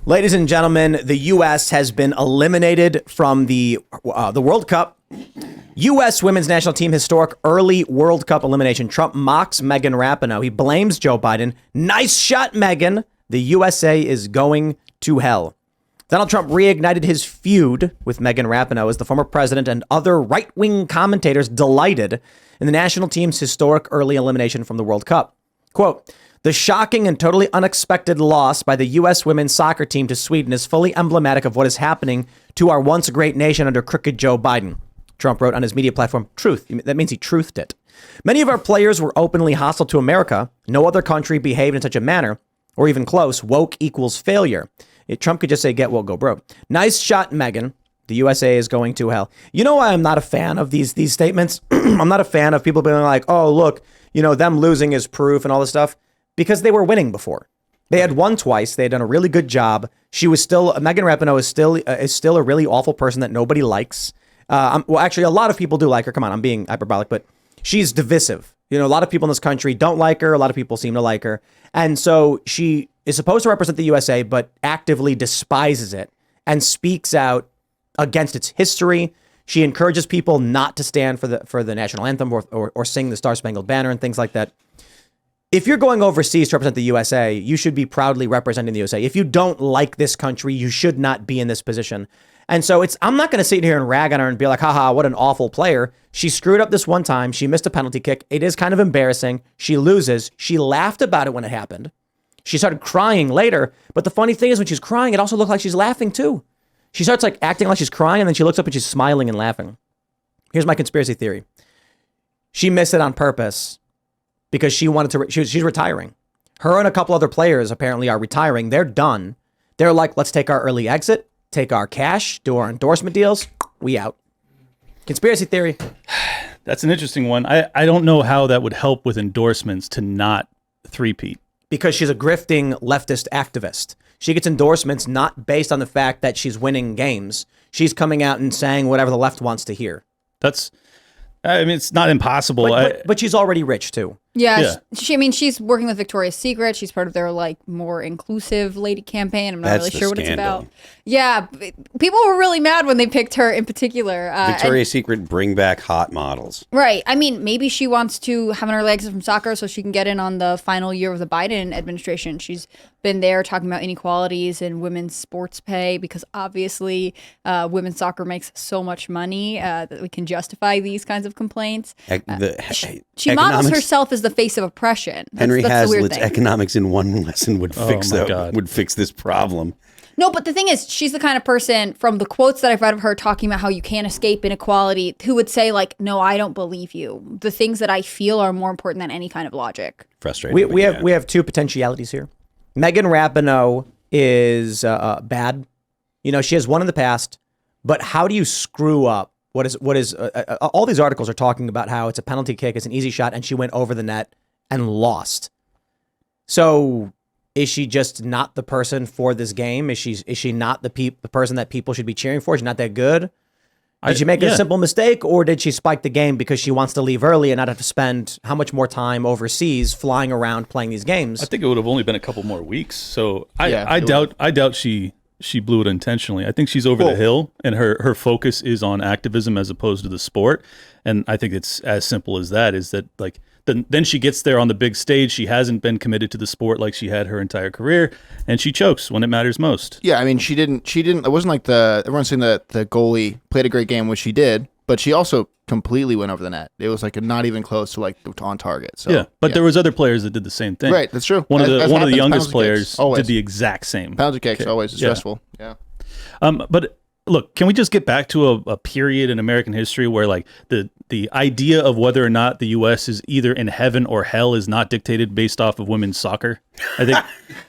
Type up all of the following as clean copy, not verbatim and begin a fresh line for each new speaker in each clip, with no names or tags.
Ladies and gentlemen, the U.S. has been eliminated from the World Cup. U.S. women's national team historic early World Cup elimination. Trump mocks Megan Rapinoe. He blames Joe Biden. Nice shot, Megan. The USA is going to hell. Donald Trump reignited his feud with Megan Rapinoe as the former president and other right-wing commentators delighted in the national team's historic early elimination from the World Cup. Quote, the shocking and totally unexpected loss by the U.S. women's soccer team to Sweden is fully emblematic of what is happening to our once great nation under crooked Joe Biden, Trump wrote on his media platform, Truth. That means he truthed it. Many of our players were openly hostile to America. No other country behaved in such a manner, or even close. Woke equals failure. Trump could just say, get woke, go broke. Nice shot, Megan. The USA is going to hell. You know why I'm not a fan of these statements? I'm not a fan of people being like, oh, look, them losing is proof and all this stuff. Because they were winning before. They had won twice. They had done a really good job. Megan Rapinoe is still a really awful person that nobody likes. Well, actually, a lot of people do like her. Come on, I'm being hyperbolic, but she's divisive. A lot of people in this country don't like her. A lot of people seem to like her. And so she is supposed to represent the USA, but actively despises it and speaks out against its history. She encourages people not to stand for the national anthem or sing the Star Spangled Banner and things like that. If you're going overseas to represent the USA, you should be proudly representing the USA. If you don't like this country, you should not be in this position. And so I'm not going to sit here and rag on her and be like, haha, what an awful player. She screwed up this one time. She missed a penalty kick. It is kind of embarrassing. She loses. She laughed about it when it happened. She started crying later. But the funny thing is when she's crying, it also looked like she's laughing too. She starts like acting like she's crying and then she looks up and she's smiling and laughing. Here's my conspiracy theory. She missed it on purpose. Because she wanted to, she's retiring. Her and a couple other players apparently are retiring. They're done. They're like, let's take our early exit, take our cash, do our endorsement deals. We out. Conspiracy theory.
That's an interesting one. I don't know how that would help with endorsements to not three-peat.
Because she's a grifting leftist activist. She gets endorsements not based on the fact that she's winning games. She's coming out and saying whatever the left wants to hear.
It's not impossible.
But she's already rich too.
Yeah. She's working with Victoria's Secret. She's part of their more inclusive lady campaign. I'm not really sure what it's about. Yeah, people were really mad when they picked her in particular.
Victoria's Secret bring back hot models.
Right. Maybe she wants to have an early exit from soccer so she can get in on the final year of the Biden administration. She's been there talking about inequalities in women's sports pay because obviously women's soccer makes so much money that we can justify these kinds of complaints. She models herself as the face of oppression.
Henry Hazlitt's Economics in One Lesson would fix this problem.
No, but the thing is, she's the kind of person from the quotes that I've read of her talking about how you can't escape inequality who would say no, I don't believe you. The things that I feel are more important than any kind of logic.
Frustrating.
We have two potentialities here. Megan Rapinoe is bad. She has won in the past, but how do you screw up? What is all these articles are talking about how it's a penalty kick, it's an easy shot, and she went over the net and lost. So is she just not the person for this game? Is she not the person that people should be cheering for? Is she not that good? Did she make a simple mistake, or did she spike the game because she wants to leave early and not have to spend how much more time overseas flying around playing these games?
I think it would have only been a couple more weeks. So I doubt she blew it intentionally. I think she's over the hill, and her focus is on activism as opposed to the sport. And I think it's as simple as that. Is that then she gets there on the big stage. She hasn't been committed to the sport like she had her entire career, and she chokes when it matters most.
Yeah, she didn't. It wasn't like everyone's saying that the goalie played a great game, which she did, but she also completely went over the net. It was not even close to on target. So
there was other players that did the same thing.
Right, that's true.
One of the youngest players did the exact same.
Penalty kicks always stressful. Yeah.
But look, can we just get back to a period in American history where the idea of whether or not the U.S. is either in heaven or hell is not dictated based off of women's soccer? I think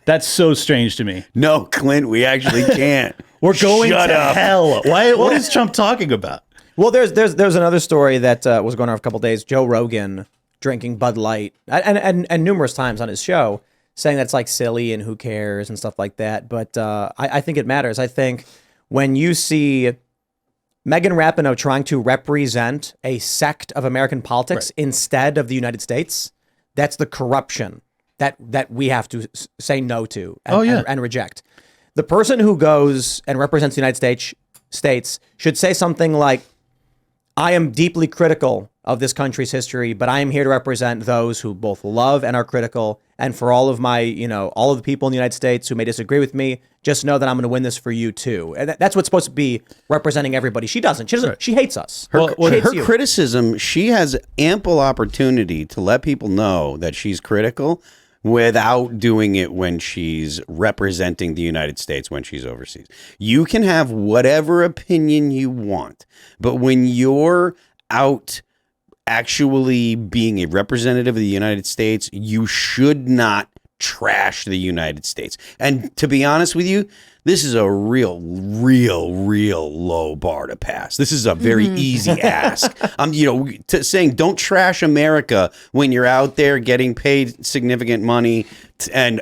that's so strange to me.
No, Clint, we actually can't.
We're going to hell. What is Trump talking about?
Well, there's another story that was going on for a couple of days. Joe Rogan drinking Bud Light and numerous times on his show saying that's silly and who cares and stuff like that. But I think it matters. I think when you see Megan Rapinoe trying to represent a sect of American politics instead of the United States, that's the corruption that we have to say no to and reject. The person who goes and represents the United States should say something like, I am deeply critical of this country's history, but I am here to represent those who both love and are critical. And for all of my, all of the people in the United States who may disagree with me, just know that I'm going to win this for you too. And that's what's supposed to be representing everybody. She doesn't. Right. She hates us.
Her criticism, she has ample opportunity to let people know that she's critical without doing it when she's representing the United States when she's overseas. You can have whatever opinion you want, but when you're out actually being a representative of the United States, you should not trash the United States. And to be honest with you, this is a real low bar to pass. This is a very easy ask. Saying don't trash America when you're out there getting paid significant money and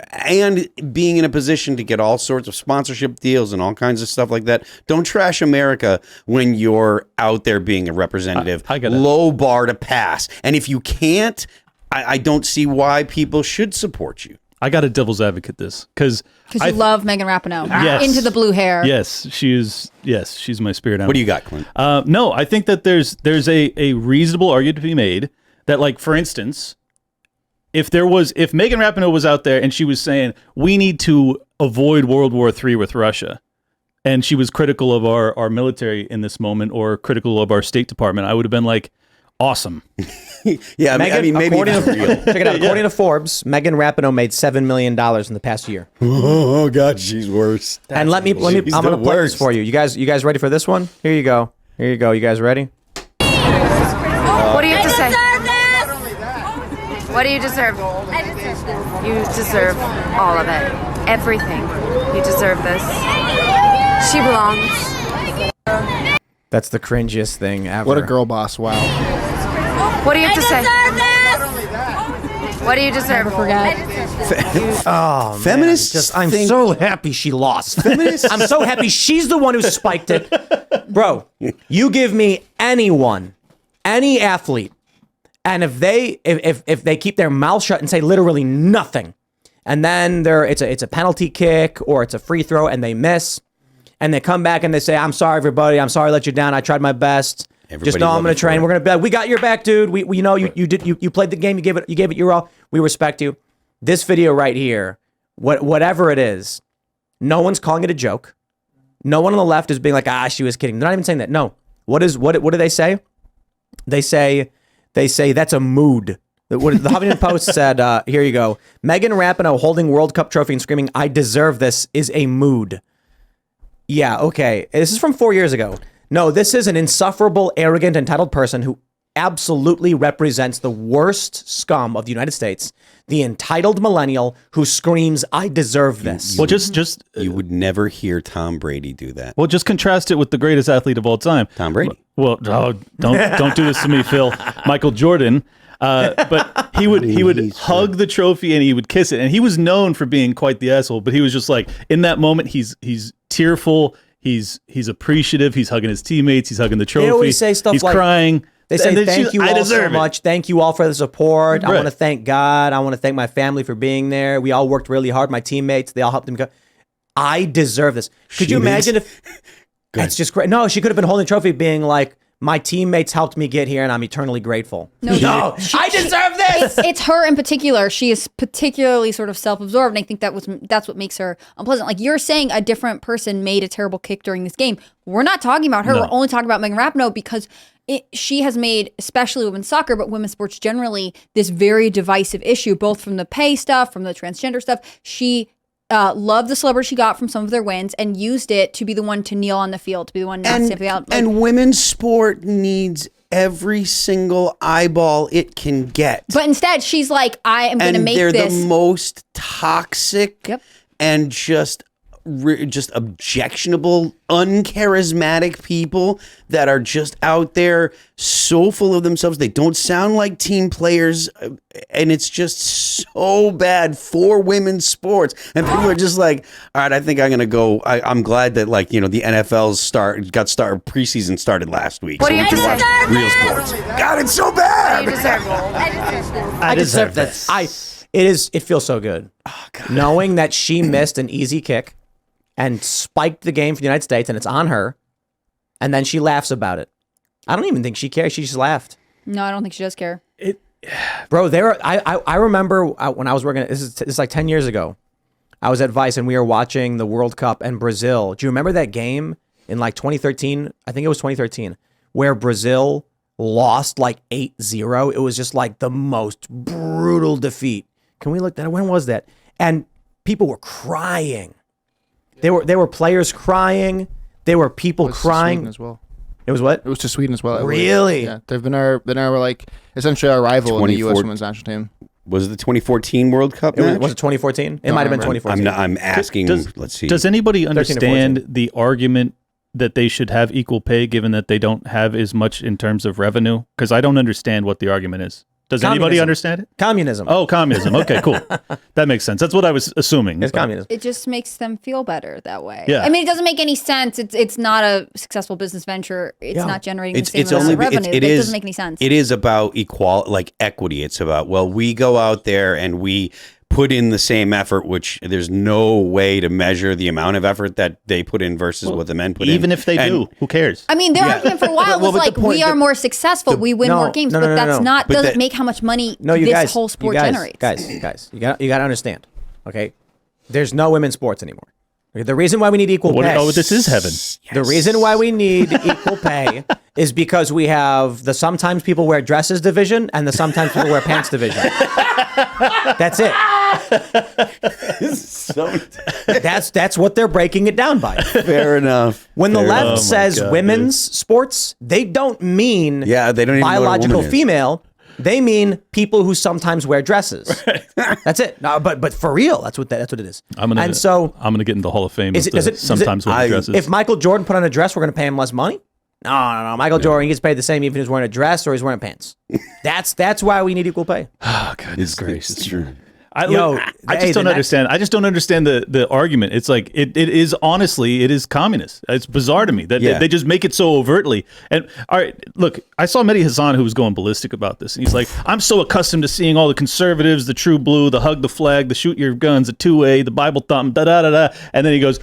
being in a position to get all sorts of sponsorship deals and all kinds of stuff like that. Don't trash America when you're out there being a representative. Low bar to pass. And if you can't, I don't see why people should support you.
I got a devil's advocate this because
you love Megan Rapinoe.
Yes.
Into the blue hair.
Yes, she's my spirit animal.
What do you got, Clint?
No, I think that there's a reasonable argument to be made that, like, for instance, if Megan Rapinoe was out there and she was saying we need to avoid World War III with Russia, and she was critical of our military in this moment or critical of our State Department, I would have been like, awesome.
Yeah, Megan, maybe
check it out. According to Forbes, Megan Rapinoe made $7 million in the past year.
Oh God, she's worse.
And let me. I'm gonna play this for you. You guys ready for this one? Here you go. You guys ready?
What do you have to say? What do you deserve?
I deserve this.
You deserve all of it. Everything. You deserve this. She belongs.
That's the cringiest thing ever.
What a girl boss! Wow.
What do you have to say? What do you deserve?
Never forget.
Oh,
feminists.
I'm so happy she lost. Feminists. I'm so happy she's the one who spiked it, bro. You give me anyone, any athlete, and if they keep their mouth shut and say literally nothing, and then it's a penalty kick or it's a free throw and they miss. And they come back and they say, I'm sorry, everybody. I'm sorry I let you down. I tried my best. Just know I'm going to train. We're going to we got your back, dude. We you played the game. You gave it your all. We respect you. This video right here, whatever it is, no one's calling it a joke. No one on the left is being like, she was kidding. They're not even saying that. No. What do they say? They say that's a mood. The Huffington Post said, here you go. Megan Rapinoe holding World Cup trophy and screaming, I deserve this, is a mood. Yeah, okay. This is from 4 years ago. No, this is an insufferable, arrogant, entitled person who absolutely represents the worst scum of the United States, the entitled millennial who screams, I deserve this.
Well, just
you would never hear Tom Brady do that.
Well, just contrast it with the greatest athlete of all time.
Tom Brady.
Well, don't do this to me, Phil. Michael Jordan. But he would hug the trophy and he would kiss it. And he was known for being quite the asshole, but he was just like, in that moment, he's tearful, he's appreciative, he's hugging his teammates, he's hugging the trophy.
They always say stuff
he's
like,
crying.
They say, thank you all so much. Thank you all for the support.
Right.
I want to thank God. I want to thank my family for being there. We all worked really hard. My teammates, they all helped him go. I deserve this. Could you imagine if... It's just great. No, she could have been holding the trophy being like, my teammates helped me get here and I'm eternally grateful. No, I deserve this.
It's her in particular. She is particularly sort of self-absorbed, and I think that's what makes her unpleasant. Like you're saying, a different person made a terrible kick during this game. We're not talking about her. No. We're only talking about Megan Rapinoe because she has made, especially women's soccer, but women's sports generally, this very divisive issue, both from the pay stuff, from the transgender stuff. She loved the celebrity she got from some of their wins and used it to be the one to kneel on the field, to be the one not to out.
And women's sport needs every single eyeball it can get.
But instead, she's like, I am going to make this.
And they're the most toxic and just objectionable, uncharismatic people that are just out there so full of themselves. They don't sound like team players, and it's just so bad for women's sports. And people are just like, all right, I think I'm gonna go. I'm glad that the NFL's preseason started last week.
What do you have to say?
Real sports. God, it's so bad.
You deserve this.
I deserve this. It feels so good. Oh, God. Knowing that she missed an easy kick. and spiked the game for the United States, and it's on her, and then she laughs about it. I don't even think she cares. She just laughed.
No, I don't think she does care.
Bro, I remember when I was working, this is like 10 years ago. I was at Vice and we were watching the World Cup and Brazil. Do you remember that game in like 2013? I think it was 2013, where Brazil lost like 8-0. It was just like the most brutal defeat. Can we look that? When was that? And people were crying. There were players crying. There were people crying
as well.
It was what?
It was to Sweden as well.
Really?
Yeah, they've been our like essentially our rival in the U.S. women's national team.
Was it the 2014 World Cup match?
Was it 2014? It might have been 2014.
I'm asking. Let's see.
Does anybody understand the argument that they should have equal pay, given that they don't have as much in terms of revenue? Because I don't understand what the argument is. Does anybody understand it?
Communism.
Oh, communism. Okay, cool. That makes sense. That's what I was assuming.
It's communism.
It just makes them feel better that way.
Yeah.
I mean, it doesn't make any sense. It's not a successful business venture. It's not generating the same amount of revenue. It doesn't make any sense.
It is about equity. It's about, well, we go out there and we put in the same effort, which there's no way to measure the amount of effort that they put in versus what the men put in.
Even if they do, who cares?
I mean, their argument for a while was like, we are more successful, we win more games, but that's not doesn't make how much money this whole sport generates.
Guys, you got to understand. Okay, there's no women's sports anymore. Okay, the reason why we need equal pay.
Oh, this is heaven.
The reason why we need equal pay is because we have the sometimes people wear dresses division and the sometimes people wear pants division. That's it. That's what they're breaking it down by.
Fair enough.
When the left says women's sports, they don't mean
they don't even
biological
know what a woman
female. They mean people who sometimes wear dresses. That's it. No, but for real, that's what it is.
I'm gonna get in the Hall of Fame. Sometimes wear dresses.
If Michael Jordan put on a dress, we're gonna pay him less money. No. Michael Jordan gets paid the same even if he's wearing a dress or he's wearing pants. That's why we need equal pay.
Oh, goodness gracious.
It's true.
I just don't understand. I just don't understand the argument. It's like it is communist. It's bizarre to me that they just make it so overtly. And all right, look, I saw Mehdi Hassan who was going ballistic about this, and he's like, "I'm so accustomed to seeing all the conservatives, the true blue, the hug the flag, the shoot your guns, the 2A, the Bible thump, da da da da." And then he goes,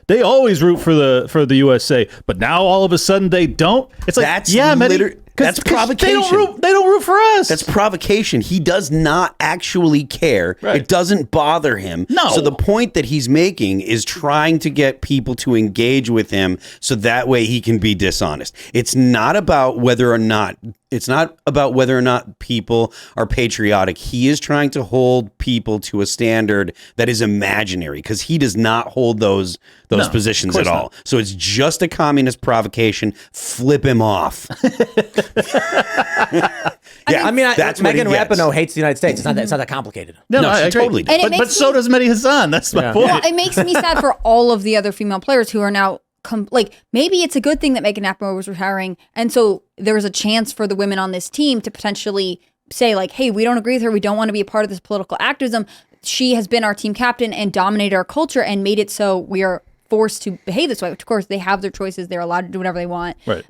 "They always root for the USA, but now all of a sudden they don't." It's like, Mehdi.
That's provocation.
They don't root for us.
That's provocation. He does not actually care.
Right.
It doesn't bother him.
No.
So the point that he's making is trying to get people to engage with him so that way he can be dishonest. It's not about whether or not people are patriotic. He is trying to hold people to a standard that is imaginary because he does not hold those positions at all. So it's just a communist provocation. Flip him off.
I mean, Megan Rapinoe hates the United States. It's not that complicated.
No, I
totally does.
But so does Mehdi Hassan. That's my point.
Well, it makes me sad for all of the other female players who are now maybe it's a good thing that Megan Rapinoe was retiring, and so there was a chance for the women on this team to potentially say like, hey, we don't agree with her, we don't want to be a part of this political activism. She has been our team captain and dominated our culture and made it so we are forced to behave this way. Of course, they have their choices. They're allowed to do whatever they want.
Right.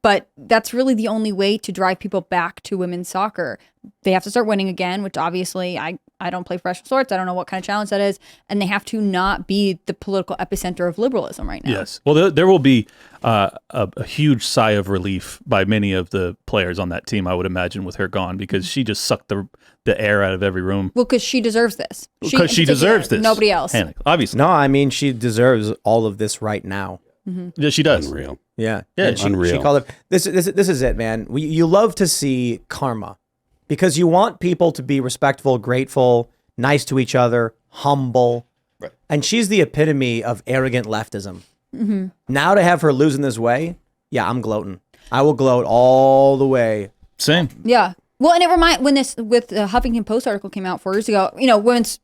But that's really the only way to drive people back to women's soccer. They have to start winning again, which obviously I don't play professional sports. I don't know what kind of challenge that is. And they have to not be the political epicenter of liberalism right now.
Yes. Well, there will be a huge sigh of relief by many of the players on that team, I would imagine, with her gone, because she just sucked the air out of every room.
Well, because she deserves this.
Because she deserves this.
Nobody else.
Obviously.
No, I mean, she deserves all of this right now.
Mm-hmm.
Yeah, she does.
Unreal.
Yeah.
Unreal.
She called it. This is it, man. You love to see karma because you want people to be respectful, grateful, nice to each other, humble.
Right.
And she's the epitome of arrogant leftism.
Mm-hmm.
Now to have her lose in this way, yeah, I'm gloating. I will gloat all the way.
Same.
Yeah. Well, and it when this with the Huffington Post article came out 4 years ago, women's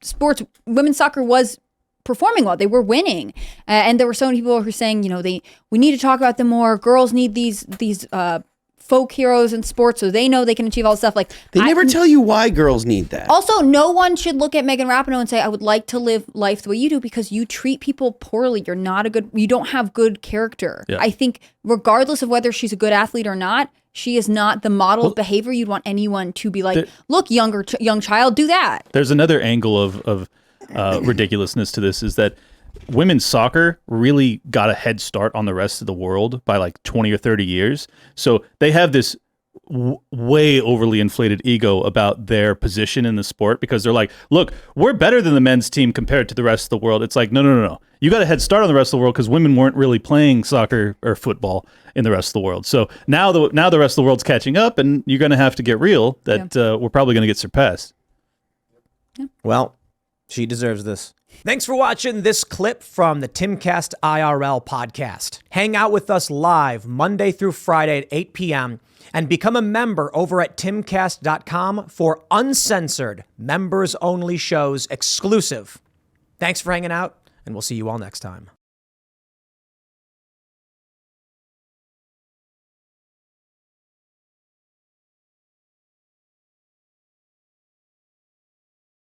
soccer was performing well. They were winning, and there were so many people who were saying, we need to talk about them more. Girls need these folk heroes in sports, so they know they can achieve all this stuff. Like
they never tell you why girls need that.
Also, no one should look at Megan Rapinoe and say, "I would like to live life the way you do," because you treat people poorly. You don't have good character.
Yeah.
I think, regardless of whether she's a good athlete or not, she is not the model of behavior you'd want anyone to be like. Look, young child, do that.
There's another angle of ridiculousness to this is that women's soccer really got a head start on the rest of the world by like 20 or 30 years. So they have this way overly inflated ego about their position in the sport because they're like, look, we're better than the men's team compared to the rest of the world. It's like, no. You got a head start on the rest of the world because women weren't really playing soccer or football in the rest of the world. So now the rest of the world's catching up, and you're going to have to get real that we're probably going to get surpassed.
Yeah. Well, she deserves this. Thanks for watching this clip from the Timcast IRL podcast. Hang out with us live Monday through Friday at 8 p.m. and become a member over at timcast.com for uncensored, members-only shows exclusive. Thanks for hanging out, and we'll see you all next time.